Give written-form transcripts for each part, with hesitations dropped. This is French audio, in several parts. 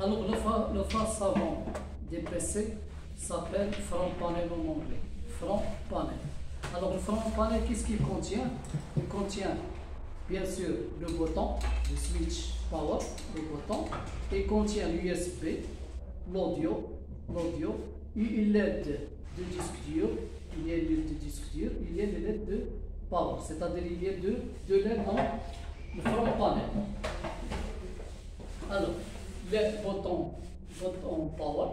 Alors, le face avant des PC s'appelle front panel en anglais. Front panel. Alors, le front panel, qu'est-ce qu'il contient? Il contient, bien sûr, le bouton, le switch power, le bouton. Il contient l'USB, l'audio, une LED de disque dur, il y a une LED de disque dur, il y a une LED de power, c'est-à-dire il y a deux LED dans le front panel. Alors, LED bouton power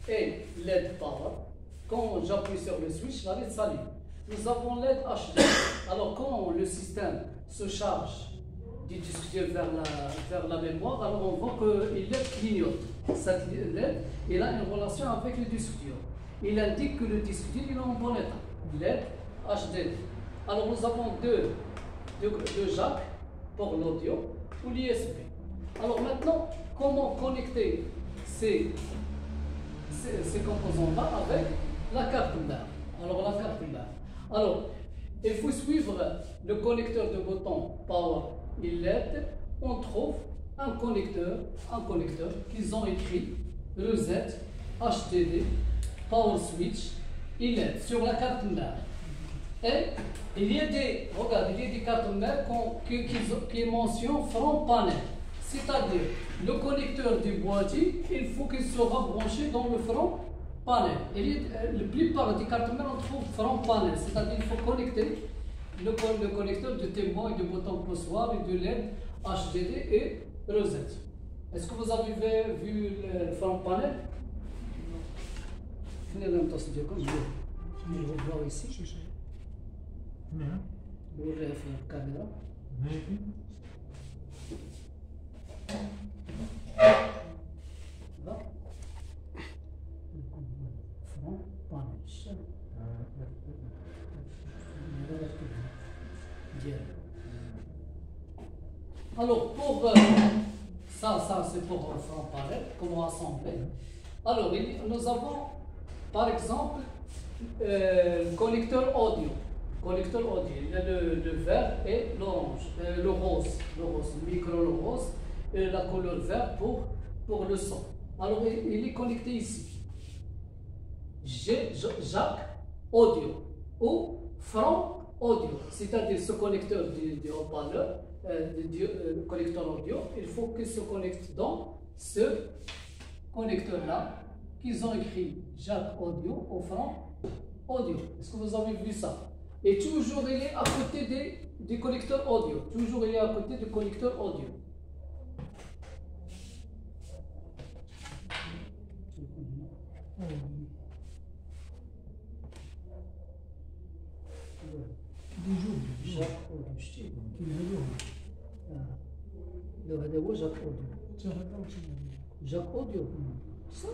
et LED power. Quand j'appuie sur le switch, la LED s'allume. Nous avons LED HD. Alors, quand le système se charge du disque dur vers la mémoire, alors on voit que LED clignote. Cette LED, il a une relation avec le disque dur. Il indique que le disque dur est en bon état. LED HD. Alors, nous avons deux jacks pour l'audio ou l'USB. Alors maintenant, comment connecter ces composants-là avec la carte mère? Alors la carte mère. Alors, il faut suivre le connecteur de bouton Power et LED. On trouve un connecteur qu'ils ont écrit Reset, HDD, Power Switch et LED sur la carte mère. Et il y a des cartes mères qui mentionnent front panel. C'est-à-dire, le connecteur du boîtier, il faut qu'il soit branché dans le front panel. La plupart des cartes mères, on trouve front panel, c'est-à-dire qu'il faut connecter le connecteur de témoin et de bouton poussoir et de LED, HDD et reset. Est-ce que vous avez vu le front panel? Je vais vous voir ici. Vous ouvrez la caméra. Là. Front panel. Alors, pour ça c'est pour le front panel, comment assembler. Alors, nous avons par exemple le connecteur audio. Il y a le vert et l'orange, le rose, le micro le rose et la couleur vert pour le son. Alors, il est connecté ici. Jack audio ou front audio, c'est-à-dire ce connecteur du haut-parleur, le connecteur audio, il faut qu'il se connecte dans ce connecteur-là qu'ils ont écrit Jack audio au front audio. Est-ce que vous avez vu ça? Et toujours il est à côté des connecteurs audio. Toujours il est à côté du connecteur audio. هذا هو جاك اوديو. جاك اوديو صح؟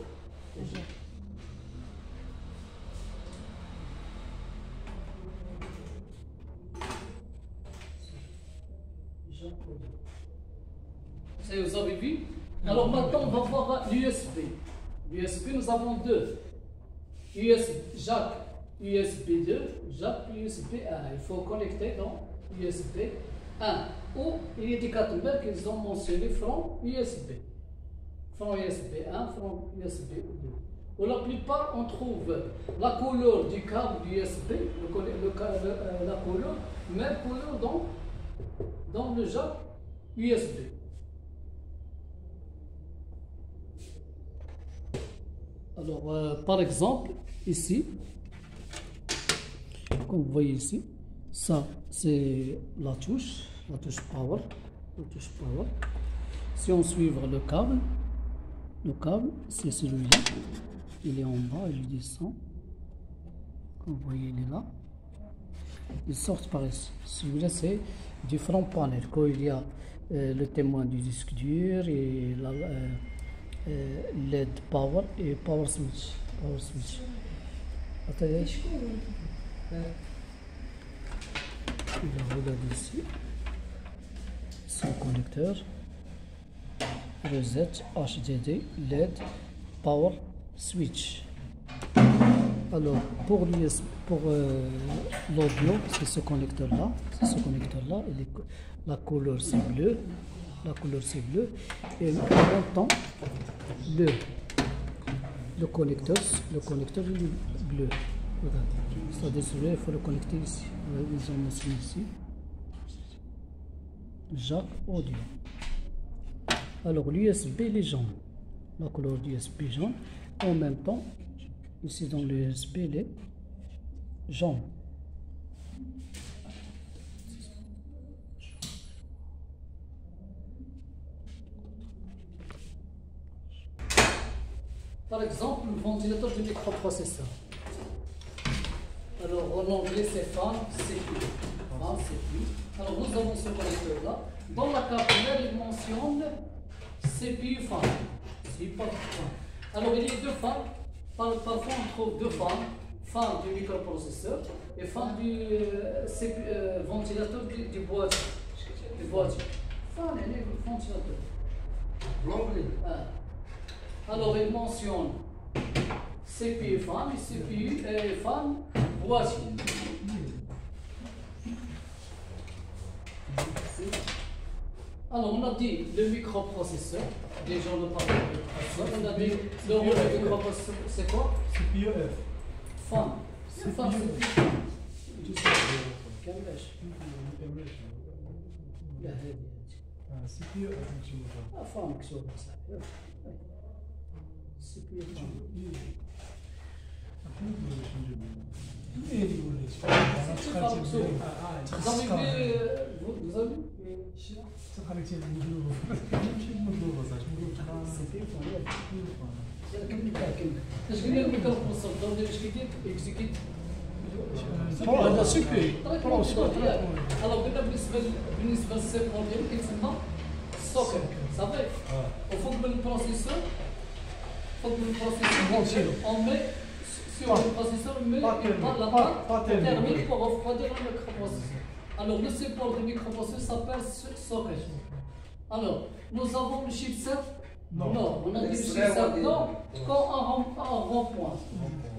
Ça, vous avez vu? Alors maintenant, on va voir l'USB. L'USB, nous avons deux. Jack USB 2, Jack USB 1. Il faut connecter dans USB 1. Ou il y a des cartes mères qu'ils ont mentionné front USB. Front USB 1, front USB 2. Pour la plupart, on trouve la couleur du câble USB, la couleur, même couleur dans le jack USB. Alors, par exemple, ici, comme vous voyez ici, ça c'est la touche power. Si on suit le câble c'est celui-là, il est en bas, il descend. Comme vous voyez, il est là. Il sort par ici. Celui-là c'est du front panel, quand il y a le témoin du disque dur et la LED power et power switch. Attendez. Regardez ici, c'est le connecteur, reset, HDD, LED, power, switch. Alors pour l'audio, c'est ce connecteur-là, la couleur c'est bleu, La couleur c'est bleu. Et en même temps, le connecteur il est bleu. Regardez. C'est-à-dire il faut le connecter ici. Ils ont mentionné ici. Jack audio. Alors l'USB il est jaune. La couleur du USB jaune. En même temps, ici dans l'USB il est jaune. Par exemple, le ventilateur du microprocesseur. Alors en anglais c'est fan, CPU. Fan, CPU. Alors nous avons ce connecteur-là. Dans la capillère, il mentionne CPU fan. C'est pas fan. Alors il y a deux fans. Parfois on trouve deux fans. Fan du microprocesseur et fan du ventilateur du boîtier. Fan est le ventilateur. L'anglais. Alors il mentionne CPU fan et CPU fan boîtier. Alors on a dit le microprocesseur, déjà on a parlé de microprocesseur, on a dit le rôle du microprocesseur, c'est quoi? CPU Fan. C'est fan, c'est CPU fan مكتوب CPU fan. Vous avez هذا سيبي alors بالنسبه للسيبورتين كيتسمى ستوكر صافي وفوق من البروسيسور on met sur le processeur on met la pâte thermique pour refroidir le microprocesseur. Alors le support du microprocesseur s'appelle socket. Alors nous avons le chipset. Non, on a dit le chipset non quand un rond-point.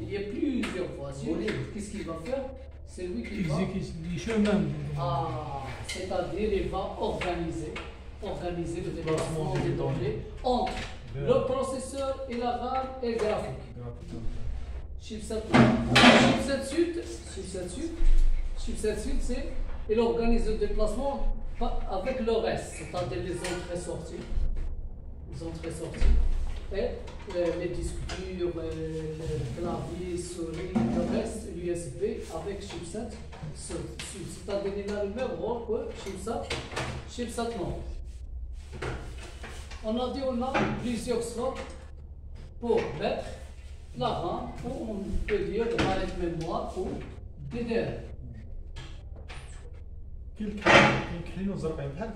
Il y a plusieurs voisins. Qu'est-ce qu'il va faire? C'est lui qui va. C'est-à-dire il va organiser le déplacement des données entre le processeur et la RAM et le graphique. Chipset suite, c'est il organise le déplacement avec le reste, c'est-à-dire les entrées-sorties. Et les disques durs, les claviers, souris, le reste, l'USB avec chipset. C'est-à-dire qu'il a le même rôle que chipset non. On a dit on a plusieurs slots pour mettre la RAM, ou on peut dire la mémoire ou DDR. كاين زرقاء بحال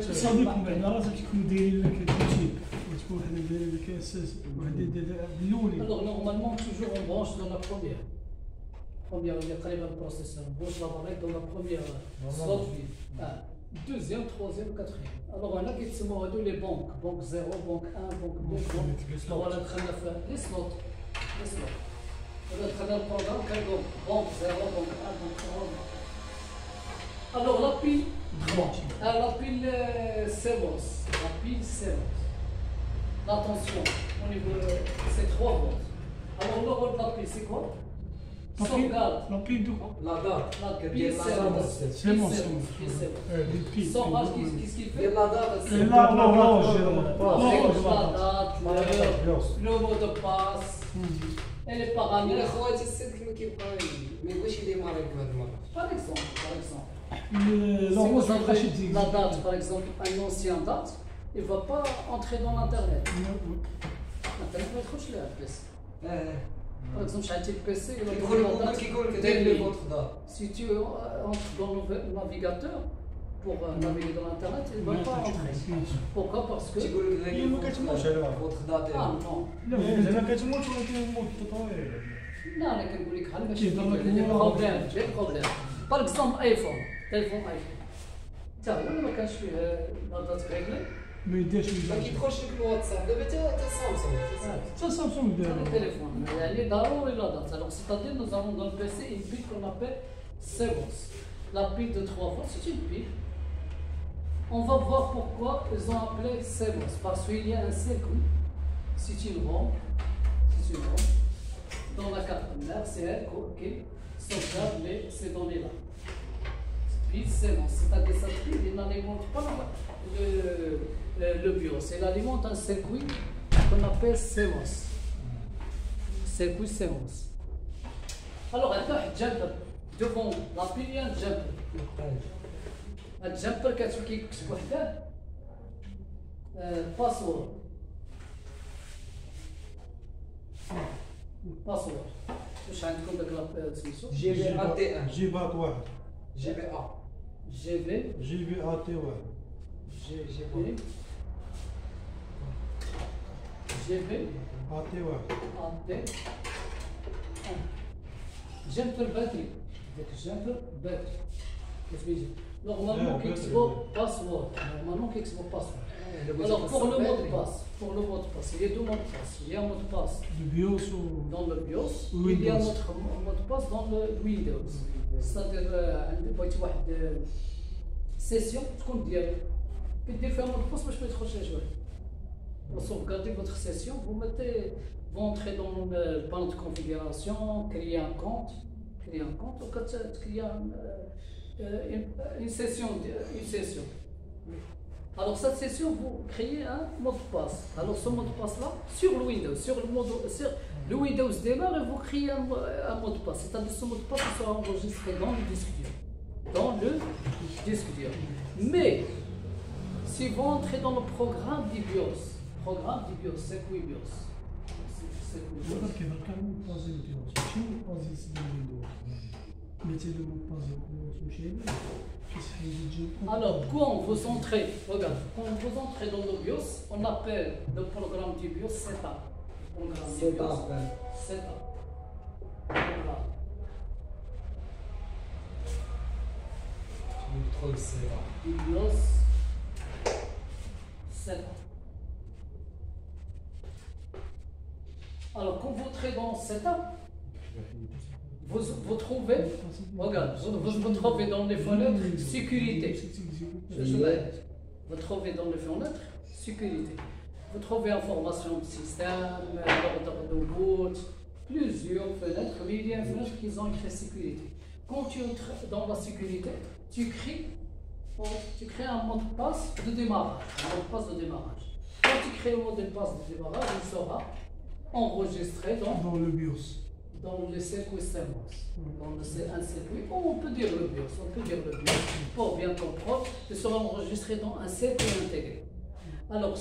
c'est صديقكم بعدا راسك تكونوا دايرين لك التوتيب وتكون وحده دايره لك اساس وحده دايره الاولي. Alors normalement toujours on branche dans la première il y a très bien le processeur, on branche la barrette dans la première slot vide. Deuxième, troisième, quatrième. Alors on a qui sont les banques, banque 0, banque 1, banque 2, banque. Alors on a très bien fait les slots. On a très bien le programme, banque 0, banque 1, banque 3. Alors la pile 3, la pile CMOS, Attention, au niveau c'est 3 volts. Alors le rôle de la pile c'est quoi? Sauvegarde. La pile de quoi? La date. La pile CMOS. Sauvage, qu'est-ce qu'il fait? La date. Et là, l'orange. La date, le mot de passe, et les paramètres. خواتي السيد كما كيبقى ما يبغيش يديماري بهذا المره. Par exemple. l'orange Si vous ما بقاش avez يديك. la date, par exemple, un ancien date, il ne va pas entrer dans l'internet. L'internet va être couché là, le PC. Par exemple, j'ai acheté le PC, il va كيقول la لك date. كيقول لك داير فوتر دار. Si tu entres dans le navigateur pour naviguer dans l'internet, il ne va pas entrer. Pourquoi? Parce que. تيقول لك هي ما كتموتش عليها. فوتر دار. Ah non. لا زعما كتموت ولا كيموت التطوير. لا انا كنقول لك حل ماشي لي بروبليم. باغ اكزومبل ايفون تليفون ايفون حتى هو ما كانش فيه لا دات ريغلي ما يديرش ما كيدخلش لك الواتساب دابا حتى سامسونج. حتى سامسونج le داير. téléphone. يعني ضروري la date. Alors c'est-à-dire nous avons dans le PC une pile qu'on appelle CMOS. La pile de 3 volts c'est une pile On va voir pourquoi ils ont appelé CMOS. Parce qu'il y a un circuit, si tu le vois, dans la carte mère, c'est elle qui sauvegarde ces données-là. Puis CMOS, c'est-à-dire que il n'alimente pas le BIOS, il alimente un circuit qu'on appelle CMOS. Circuit CMOS. Alors, un jumper devant la pilier un jumper. Un jumper qui est password. Password. واش عندكم داك سميتو؟ GBAT1 جيبات واحد GBA جي بي ا تي واحد GB ا تي واحد AT جمبر باتري داك الجمبر باتري كتبيجي نورمالمون كيكتبوا باسورد Alors pour le mot de passe, il y a deux mots de passe. Il y a un mot de passe dans le BIOS, il y a un autre mot de passe dans le Windows. C'est-à-dire عندك واحد session تكون ديالك كدير فيها mot de passe باش ما يدخلش شويه. Pour sauvegarder votre session, vous entrez dans le panneau de configuration, créer un compte, ou quand tu crées une session. Alors cette session, vous créez un mot de passe. Alors ce mot de passe-là, sur le Windows, sur le Windows démarre et vous créez un mot de passe. C'est-à-dire que ce mot de passe sera enregistré dans le disque dur. Mais si vous entrez dans le programme du BIOS, c'est quoi BIOS? Alors, quand vous entrez dans le BIOS, on appelle le programme du BIOS Setup. Setup. Voilà. BIOS Setup. Alors, quand vous entrez dans Setup, vous trouvez, vous trouvez dans les fenêtres sécurité. Vous trouvez dans les fenêtres sécurité. Vous trouvez information de système, ordre de boot, plusieurs fenêtres, mais il y a une fenêtre qui ont écrit sécurité. Quand tu entres dans la sécurité, tu crées un mot de passe de démarrage. Quand tu crées un mot de passe de démarrage, il sera enregistré dans le BIOS. Dans le circuit CMOS, dans un circuit, on peut dire le BIOS, pour bien comprendre, il sera enregistré dans un circuit intégré. Alors,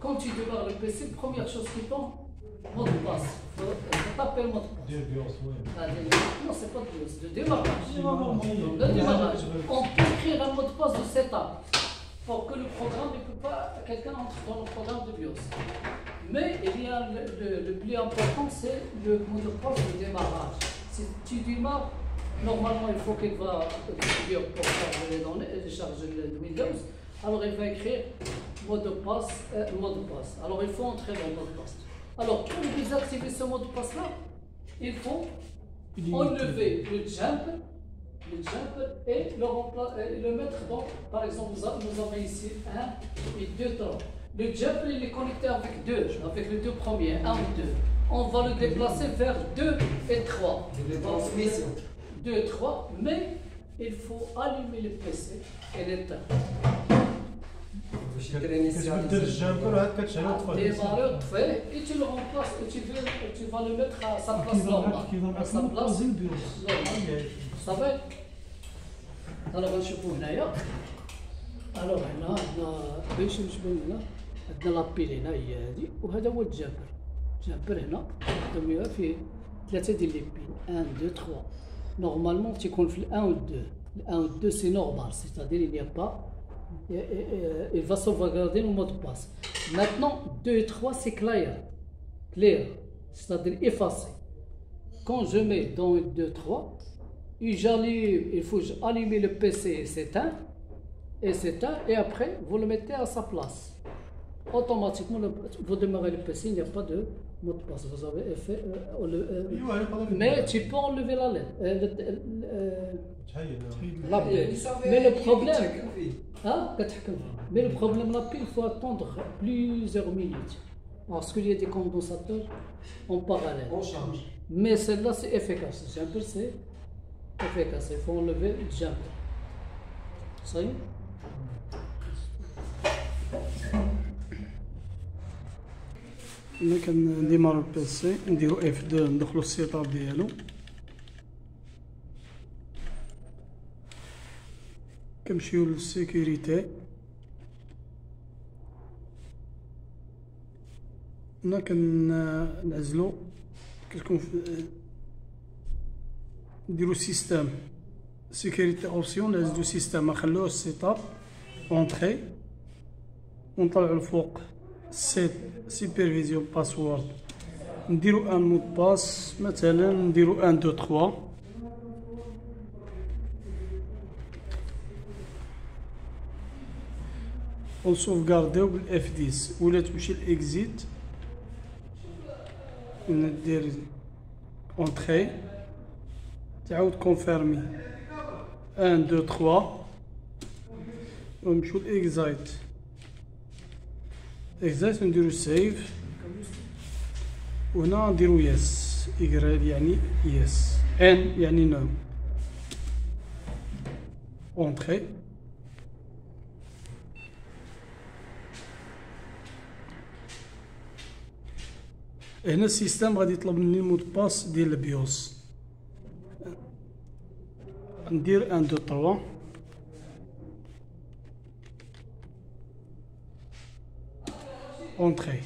quand tu démarres le PC, première chose qui tombe, mot de passe. Ça t'appelle mot de passe. Non, c'est pas de BIOS, de démarrage. Le démarrage. On peut écrire un mot de passe de setup pour que le programme ne peut pas, quelqu'un entre dans le programme de BIOS. Mais il y a le plus important, c'est le mot de passe de démarrage. Si tu démarres, normalement il faut qu'il va écrire pour charger les données, charger le Windows. Alors il va écrire mot de passe. Alors il faut entrer dans le mot de passe. Alors pour désactiver ce mot de passe là, il faut enlever le jumper et le mettre dans, par exemple, nous avons ici 1 et 2 temps. Le jumper il est connecté avec les deux premiers, 1 ou 2. On va le déplacer vers 2 et 3. 2 et 3, mais il faut allumer le PC et l'éteindre. Démarreur fait et tu le remplaces et tu vas le mettre à sa place normale. Ça va? Alors نشوفوا هنايا. Alors هنا باش نشوفوا هنا عندنا لابيل هنا هي هذه وهذا هو الجابر. الجابر هنا نخدموها فيه 3 ديال لي بين 1 2 3. Normalement تيكون في 1 و 2. 1 و 2 c'est normal, c'est-à-dire il n'y a pas il va sauvegarder le mot de passe. Maintenant 2 et 3 c'est clair, c'est-à-dire effacé. Quand je mets dans 2 3 il faut allumer le PC et s'éteindre, et après vous le mettez à sa place. Automatiquement, vous démarrez le PC, il n'y a pas de mot de passe. Vous avez fait. Mais tu peux enlever la lettre. Mais le problème, Ah, mais le problème là, il faut attendre plusieurs minutes. Parce qu'il y a des condensateurs en parallèle. On change. Mais celle-là, c'est efficace. Le jumper, c'est efficace. Il faut enlever le jumper. Ça y est? ملي كنديمارو البيسي نديرو F2 ندخلو السيت اب ديالو كنمشيو للسيكوريتي هنا كنعزلو كتكون نديرو سيستم سيكوريتي اوبسيون نعزلو سيستم نخلوه السيت اب اونطري ونطلعو الفوق سيت سوبرفيزيون باسورد نديرو ان مود باس مثلا نديرو 1 2 3 ونسوفغارديو بالاف 10 ولا تمشي لاكزيت ندير اونطري تعاود كونفيرمي 1 2 3 ونمشيو لاكزايت اكزاكت نديرو سيف وهنا نديرو يس يقرا يعني يس ان يعني نو اونطري هنا السيستم غادي يطلب مني المود باس ديال البيوس ندير 1 2 3 اونطري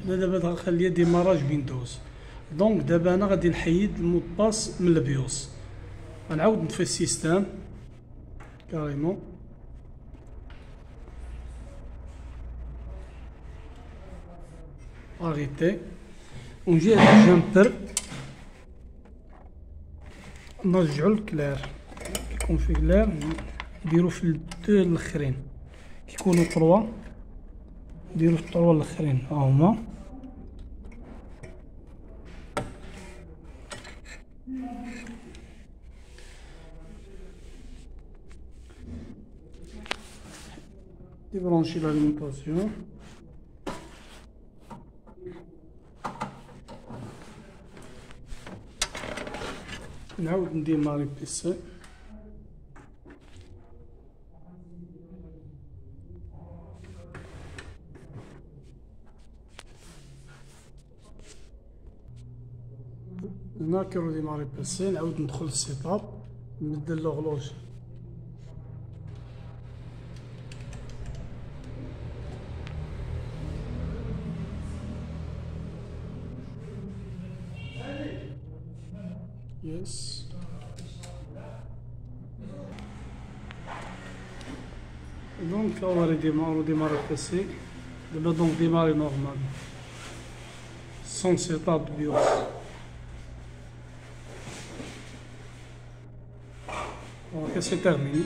هنا دابا غنخليها ديماراج ويندوز دونك دابا انا غادي نحيد المود باس من البيوس غنعاود نطفي السيستم كاريمون اريتي ونجي على الجامبر نرجعو للكلار كيكون في كلار نديرو في الدو الاخرين كيكونوا 3 نديرو في 3 الاخرين ها هما débrancher l'alimentation نعاود نديماري البيسي هنا كي نديماري البيسي نعاود ندخل للسيت اب نبدل لوغلوج يس دونك هو redémarre le PC دابا دونك démarrer normal sans setup de BIOS donc c'est terminé.